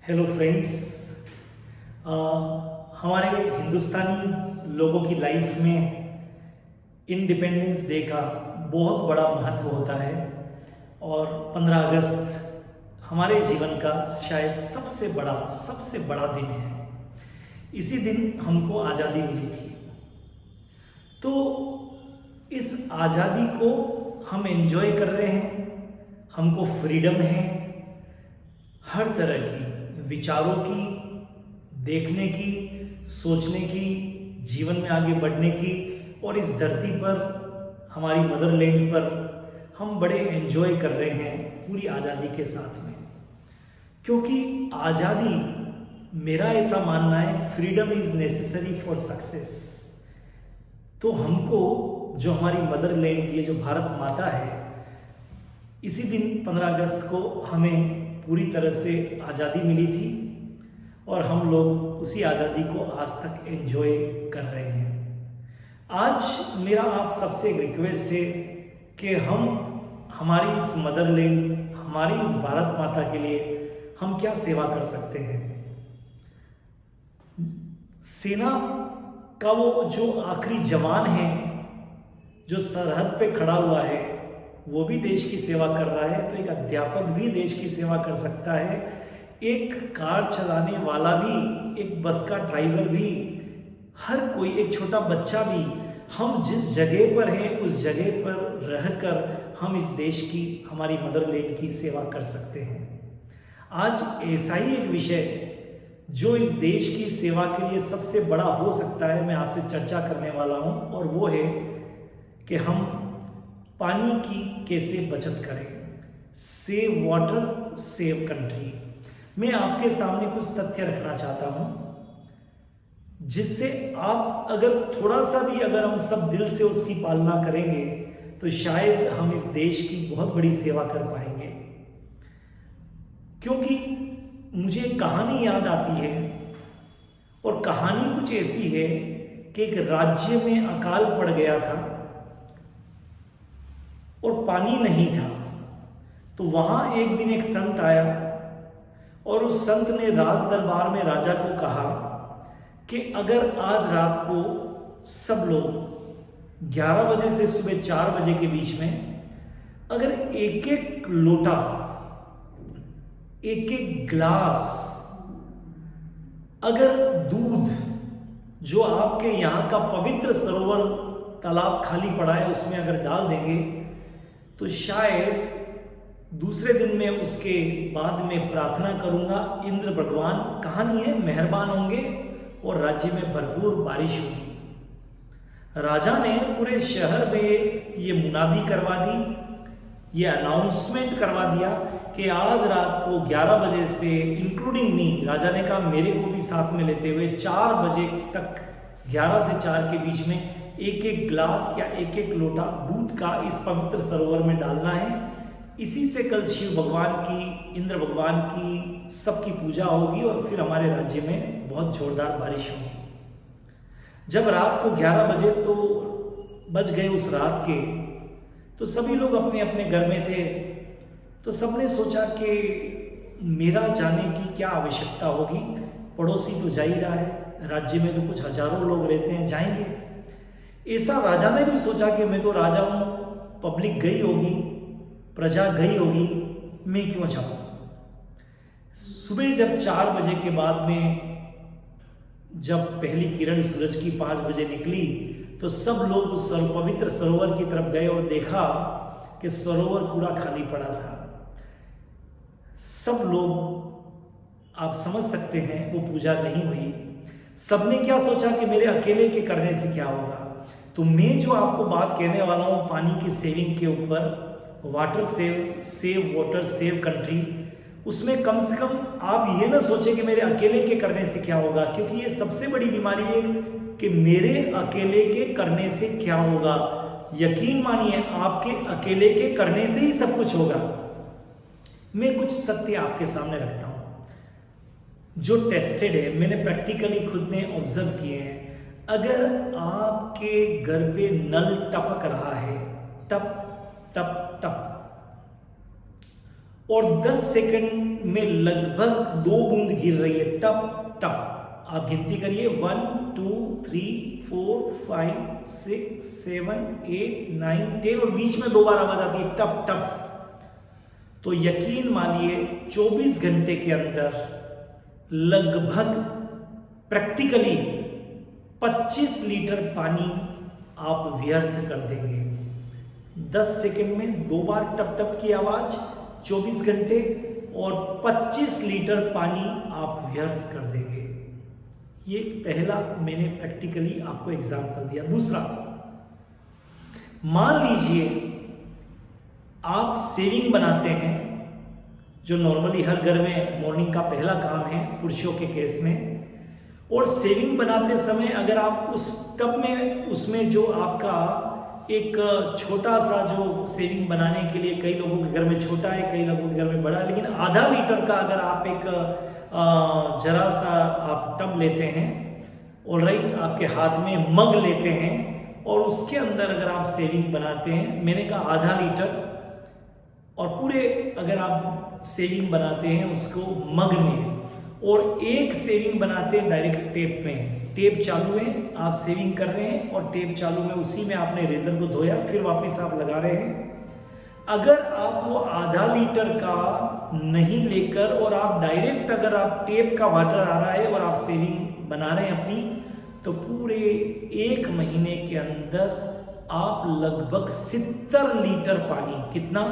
Hello friends. हमारे हिंदुस्तानी लोगों की लाइफ में इंडिपेंडेंस डे का बहुत बड़ा महत्व होता है और 15 अगस्त हमारे जीवन का शायद सबसे बड़ा दिन है। इसी दिन हमको आज़ादी मिली थी। तो इस आज़ादी को हम एंजॉय कर रहे हैं, हमको फ्रीडम है हर तरह की विचारों की, देखने की, सोचने की, जीवन में आगे बढ़ने की। और इस धरती पर, हमारी मदरलैंड पर हम बड़े एंजॉय कर रहे हैं पूरी आज़ादी के साथ में, क्योंकि आज़ादी, मेरा ऐसा मानना है, freedom is necessary for success. तो हमको जो हमारी मदरलैंड, ये जो भारत माता है, इसी दिन 15 अगस्त को हमें पूरी तरह से आज़ादी मिली थी और हम लोग उसी आज़ादी को आज तक एंजॉय कर रहे हैं। आज मेरा आप सबसे एक रिक्वेस्ट है कि हम हमारी इस मदरलैंड, हमारी इस भारत माता के लिए हम क्या सेवा कर सकते हैं। सेना का वो जो आखिरी जवान है जो सरहद पे खड़ा हुआ है, वो भी देश की सेवा कर रहा है। तो एक अध्यापक भी देश की सेवा कर सकता है, एक कार चलाने वाला भी, एक बस का ड्राइवर भी, हर कोई, एक छोटा बच्चा भी। हम जिस जगह पर हैं उस जगह पर रहकर हम इस देश की, हमारी मदरलैंड की सेवा कर सकते हैं। आज ऐसा ही एक विषय जो इस देश की सेवा के लिए सबसे बड़ा हो सकता है, मैं आपसे चर्चा करने वाला हूं, और वो है कि हम पानी की कैसे बचत करें। Save water, save country. मैं आपके सामने कुछ तथ्य रखना चाहता हूं जिससे आप, अगर थोड़ा सा भी, अगर हम सब दिल से उसकी पालना करेंगे तो शायद हम इस देश की बहुत बड़ी सेवा कर पाएंगे। क्योंकि मुझे एक कहानी याद आती है, और कहानी कुछ ऐसी है कि एक राज्य में अकाल पड़ गया था और पानी नहीं था। तो वहां एक दिन एक संत आया और उस संत ने राज दरबार में राजा को कहा कि अगर आज रात को सब लोग 11 बजे से सुबह 4 बजे के बीच में अगर एक एक लोटा, एक एक ग्लास, अगर दूध जो आपके यहां का पवित्र सरोवर तालाब खाली पड़ा है उसमें अगर डाल देंगे, तो शायद दूसरे दिन में उसके बाद में प्रार्थना करूंगा, इंद्र भगवान, कहानी है, मेहरबान होंगे और राज्य में भरपूर बारिश होगी। राजा ने पूरे शहर में ये मुनादी करवा दी, ये अनाउंसमेंट करवा दिया कि आज रात को 11 बजे से, इंक्लूडिंग मी, राजा ने कहा मेरे को भी साथ में लेते हुए, 4 बजे तक, 11 से 4 के बीच में एक एक ग्लास या एक एक लोटा दूध का इस पवित्र सरोवर में डालना है। इसी से कल शिव भगवान की, इंद्र भगवान की, सबकी पूजा होगी और फिर हमारे राज्य में बहुत जोरदार बारिश होगी। जब रात को 11 बजे तो बज गए उस रात के, तो सभी लोग अपने अपने घर में थे। तो सबने सोचा कि मेरा जाने की क्या आवश्यकता होगी, पड़ोसी तो जा ही रहा है, राज्य में तो कुछ हजारों लोग रहते हैं, जाएंगे। ऐसा राजा ने भी सोचा कि मैं तो राजा हूं, पब्लिक गई होगी, प्रजा गई होगी, मैं क्यों जाऊं। सुबह जब 4 बजे के बाद में, जब पहली किरण सूरज की 5 बजे निकली, तो सब लोग उस पवित्र सरोवर की तरफ गए और देखा कि सरोवर पूरा खाली पड़ा था। सब लोग, आप समझ सकते हैं, वो पूजा नहीं हुई। सबने क्या सोचा कि मेरे अकेले के करने से क्या होगा। तो मैं जो आपको बात कहने वाला हूं पानी की सेविंग के ऊपर, water save, save water, save country, उसमें कम से कम आप ये ना सोचें कि मेरे अकेले के करने से क्या होगा, क्योंकि ये सबसे बड़ी बीमारी है कि मेरे अकेले के करने से क्या होगा। यकीन मानिए, आपके अकेले के करने से ही सब कुछ होगा। मैं कुछ तथ्य आपके सामने रखता हूं जो टेस्टेड है, मैंने प्रैक्टिकली खुद ने ऑब्जर्व किए हैं। अगर आपके घर पे नल टपक रहा है, टप टप टप, और 10 सेकंड में लगभग 2 बूंद गिर रही है, टप टप। आप गिनती करिए 1 2 3 4 5 6 7 8 9 10 और बीच में 2 बार आवाज आती है टप टप। तो यकीन मानिए 24 घंटे के अंदर लगभग प्रैक्टिकली 25 लीटर पानी आप व्यर्थ कर देंगे। 10 सेकंड में 2 बार टप टप की आवाज, 24 घंटे और 25 लीटर पानी आप व्यर्थ कर देंगे। ये पहला मैंने प्रैक्टिकली आपको एग्जांपल दिया। दूसरा, मान लीजिए आप सेविंग बनाते हैं, जो नॉर्मली हर घर में मॉर्निंग का पहला काम है पुरुषों के केस में, और सेविंग बनाते समय अगर आप उस टब में उसमें जो आपका एक छोटा सा जो सेविंग बनाने के लिए, कई लोगों के घर में छोटा है, कई लोगों के घर में बड़ा है, लेकिन आधा लीटर का अगर आप एक जरा सा आप टब लेते हैं, ऑलराइट, आपके हाथ में मग लेते हैं और उसके अंदर अगर आप सेविंग बनाते हैं, मैंने कहा आधा लीटर, और पूरे अगर आप सेविंग बनाते हैं उसको मग में, और एक सेविंग बनाते हैं डायरेक्ट टेप में, टेप चालू है, आप सेविंग कर रहे हैं और टेप चालू में, उसी में आपने रेजर को धोया, फिर वापस आप लगा रहे हैं। अगर आप वो आधा लीटर का नहीं लेकर और आप डायरेक्ट, अगर आप टेप का वाटर आ रहा है और आप सेविंग बना रहे हैं अपनी, तो पूरे 1 महीने के अंदर आप लगभग 70 लीटर पानी, कितना,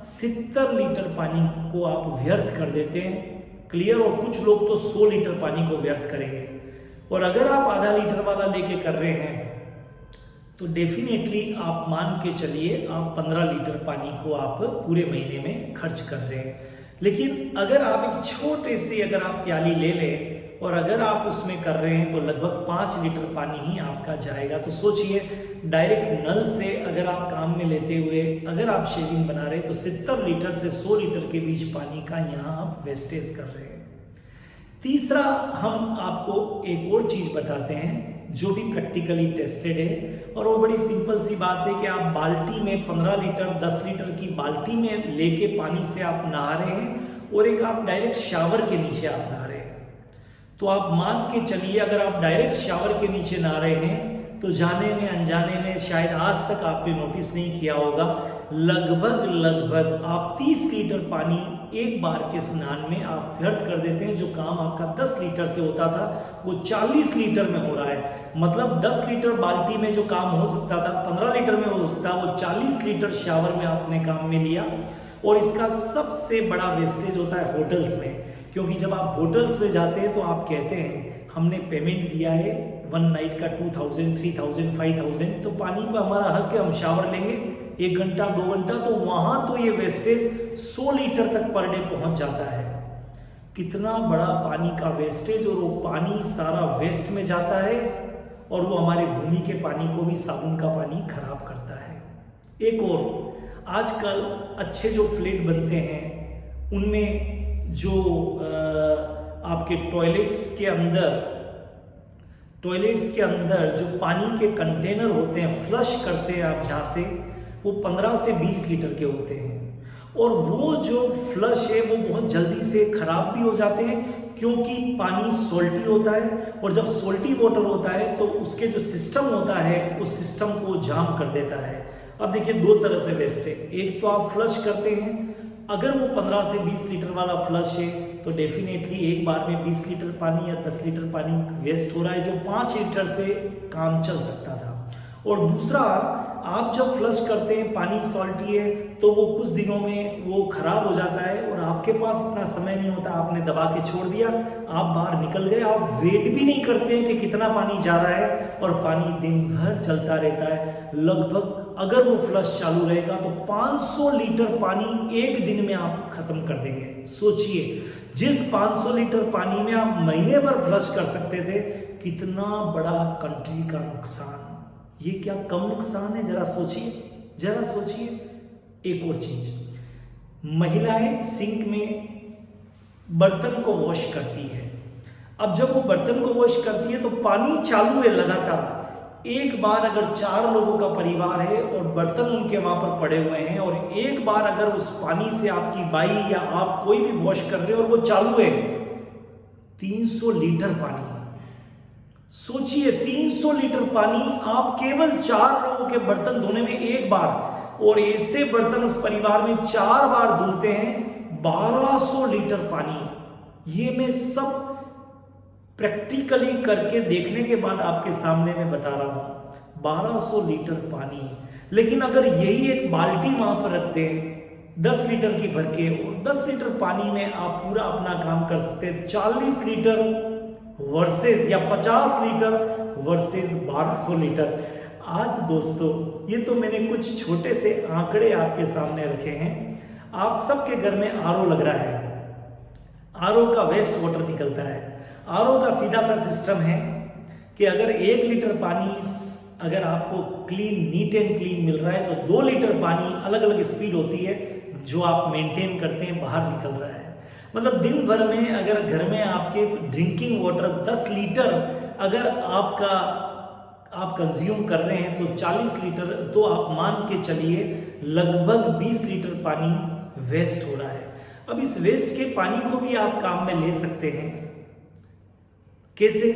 70 लीटर पानी को आप व्यर्थ कर देते हैं। क्लियर? और कुछ लोग तो 100 लीटर पानी को व्यर्थ करेंगे। और अगर आप आधा लीटर वाला लेके कर रहे हैं तो डेफिनेटली आप मान के चलिए आप 15 लीटर पानी को आप पूरे महीने में खर्च कर रहे हैं। लेकिन अगर आप एक छोटे से अगर आप प्याली ले लें और अगर आप उसमें कर रहे हैं तो लगभग 5 लीटर पानी ही आपका जाएगा। तो सोचिए, डायरेक्ट नल से अगर आप काम में लेते हुए अगर आप शेविंग बना रहे हैं तो 70 लीटर से 100 लीटर के बीच पानी का यहाँ आप वेस्टेज कर रहे हैं। तीसरा, हम आपको एक और चीज बताते हैं जो भी प्रैक्टिकली टेस्टेड है, और वो बड़ी सिंपल सी बात है कि आप बाल्टी में 15 लीटर 10 लीटर की बाल्टी में लेके पानी से आप नहा रहे हैं और एक आप डायरेक्ट शावर के नीचे आप नहा रहे हैं। तो आप मान के चलिए, अगर आप डायरेक्ट शावर के नीचे नहा रहे हैं तो जाने में अनजाने में शायद आज तक आपने नोटिस नहीं किया होगा, लगभग आप 30 लीटर पानी एक बार के स्नान में आप व्यर्थ कर देते हैं। जो काम आपका 10 लीटर से होता था वो 40 लीटर में हो रहा है। मतलब 10 लीटर बाल्टी में जो काम हो सकता था 15 लीटर में हो सकता, वो 40 लीटर शावर में आपने काम में लिया। और इसका सबसे बड़ा वेस्टेज होता है होटल्स में, क्योंकि जब आप होटल्स में जाते हैं तो आप कहते हैं हमने पेमेंट दिया है 1 नाइट का 2000, 3000, 5000, तो पानी पर हमारा हक है, हम शावर लेंगे 1 घंटा 2 घंटा, तो वहां तो ये वेस्टेज 100 लीटर तक पर डे पहुंच जाता है। कितना बड़ा पानी का वेस्टेज, और वो पानी सारा वेस्ट में जाता है और वो हमारे भूमि के पानी को भी, साबुन का पानी खराब करता है। एक और, आजकल अच्छे जो फ्लैट बनते हैं उनमें जो आपके टॉयलेट्स के अंदर जो पानी के कंटेनर होते हैं, फ्लश करते हैं आप जहाँ से, वो 15 से 20 लीटर के होते हैं। और वो जो फ्लश है वो बहुत जल्दी से खराब भी हो जाते हैं, क्योंकि पानी सोल्टी होता है, और जब सोल्टी वाटर होता है तो उसके जो सिस्टम होता है उस सिस्टम को जाम कर देता है। अब देखिए, 2 तरह से वेस्ट है। एक तो आप फ्लश करते हैं, अगर वो 15 से 20 लीटर वाला फ्लश है तो डेफिनेटली एक बार में 20 लीटर पानी या 10 लीटर पानी वेस्ट हो रहा है, जो 5 लीटर से काम चल सकता था। और दूसरा, आप जब फ्लश करते हैं, पानी सॉल्टी है तो वो कुछ दिनों में वो खराब हो जाता है और आपके पास इतना समय नहीं होता, आपने दबा के छोड़ दिया, आप बाहर निकल गए, आप वेट भी नहीं करते हैं कि कितना पानी जा रहा है, और पानी दिन भर चलता रहता है। लगभग अगर वो फ्लश चालू रहेगा तो 500 लीटर पानी एक दिन में आप खत्म कर देंगे। सोचिए, जिस 500 लीटर पानी में आप महीने भर फ्लश कर सकते थे, कितना बड़ा कंट्री का नुकसान। ये क्या कम नुकसान है? जरा सोचिए। एक और चीज, महिलाएं सिंक में बर्तन को वॉश करती है। अब जब वो बर्तन को वॉश करती है तो पानी चालू है लगातार, एक बार अगर 4 लोगों का परिवार है और बर्तन उनके वहां पर पड़े हुए हैं और एक बार अगर उस पानी से आपकी बाई या आप कोई भी वॉश कर रहे हो और वो चालू है, 300 लीटर पानी। सोचिए 300 लीटर पानी आप केवल 4 लोगों के बर्तन धोने में एक बार, और ऐसे बर्तन उस परिवार में 4 बार धुलते हैं, 1200 लीटर पानी। ये मैं सब प्रैक्टिकली करके देखने के बाद आपके सामने मैं बता रहा हूं, 1200 लीटर पानी। लेकिन अगर यही एक बाल्टी वहां पर रखते हैं 10 लीटर की भर के, और 10 लीटर पानी में आप पूरा अपना काम कर सकते हैं, 40 लीटर वर्सेस या 50 लीटर वर्सेस 1200 लीटर। आज दोस्तों ये तो मैंने कुछ छोटे से आंकड़े आपके सामने रखे हैं। आप सबके घर में आरओ लग रहा है, आरओ का वेस्ट वाटर निकलता है। आरओ का सीधा सा सिस्टम है कि अगर 1 लीटर पानी अगर आपको क्लीन, नीट एंड क्लीन मिल रहा है, तो 2 लीटर पानी अलग अलग स्पीड होती है जो आप मेंटेन करते हैं बाहर निकल रहा है। मतलब दिन भर में अगर घर में आपके ड्रिंकिंग वाटर 10 लीटर अगर आप कंज्यूम कर रहे हैं, तो 40 लीटर तो आप मान के चलिए लगभग 20 लीटर पानी वेस्ट हो रहा है। अब इस वेस्ट के पानी को भी आप काम में ले सकते हैं। कैसे?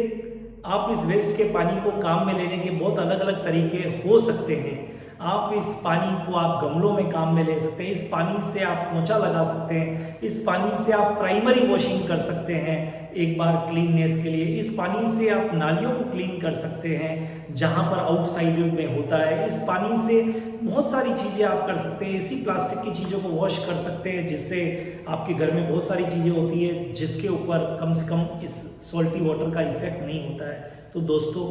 आप इस वेस्ट के पानी को काम में लेने के बहुत अलग अलग तरीके हो सकते हैं। आप इस पानी को आप गमलों में काम में ले सकते हैं, इस पानी से आप पोंछा लगा सकते हैं, इस पानी से आप प्राइमरी वॉशिंग कर सकते हैं एक बार क्लीननेस के लिए, इस पानी से आप नालियों को क्लीन कर सकते हैं जहां पर आउटसाइड में होता है, इस पानी से बहुत सारी चीज़ें आप कर सकते हैं। इसी प्लास्टिक की चीज़ों को वॉश कर सकते हैं, जिससे आपके घर में बहुत सारी चीज़ें होती है जिसके ऊपर कम से कम इस सॉल्टी वाटर का इफेक्ट नहीं होता है। तो दोस्तों,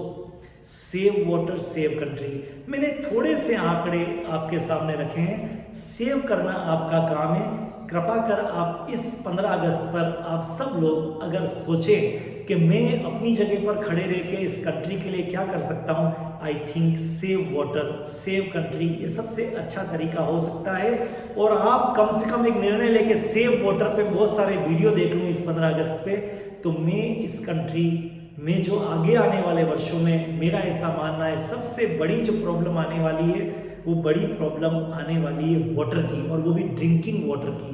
सेव वाटर सेव कंट्री, मैंने थोड़े से आंकड़े आपके सामने रखे हैं। सेव करना आपका काम है। कृपा कर आप इस 15 अगस्त पर आप सब लोग अगर सोचें कि मैं अपनी जगह पर खड़े रह के इस कंट्री के लिए क्या कर सकता हूं, I think save water save country ये सबसे अच्छा तरीका हो सकता है। और आप कम से कम एक निर्णय लेके सेव वाटर पे बहुत सारे वीडियो देख लूँ इस 15 अगस्त पे, तो मैं इस कंट्री में जो आगे आने वाले वर्षों में मेरा ऐसा मानना है सबसे बड़ी जो प्रॉब्लम आने वाली है, वो बड़ी प्रॉब्लम आने वाली है वाटर की, और वो भी ड्रिंकिंग वाटर की,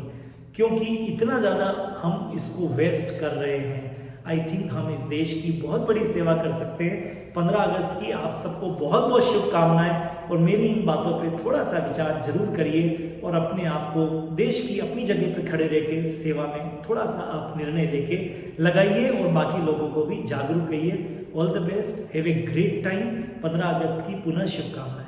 क्योंकि इतना ज़्यादा हम इसको वेस्ट कर रहे हैं। आई थिंक हम इस देश की बहुत बड़ी सेवा कर सकते हैं। 15 अगस्त की आप सबको बहुत बहुत शुभकामनाएं, और मेरी इन बातों पे थोड़ा सा विचार जरूर करिए और अपने आप को देश की अपनी जगह पे खड़े रह के सेवा में थोड़ा सा आप निर्णय लेके लगाइए और बाकी लोगों को भी जागरूक करिए। All the best, have a great time. 15 अगस्त की पुनः शुभकामनाएं।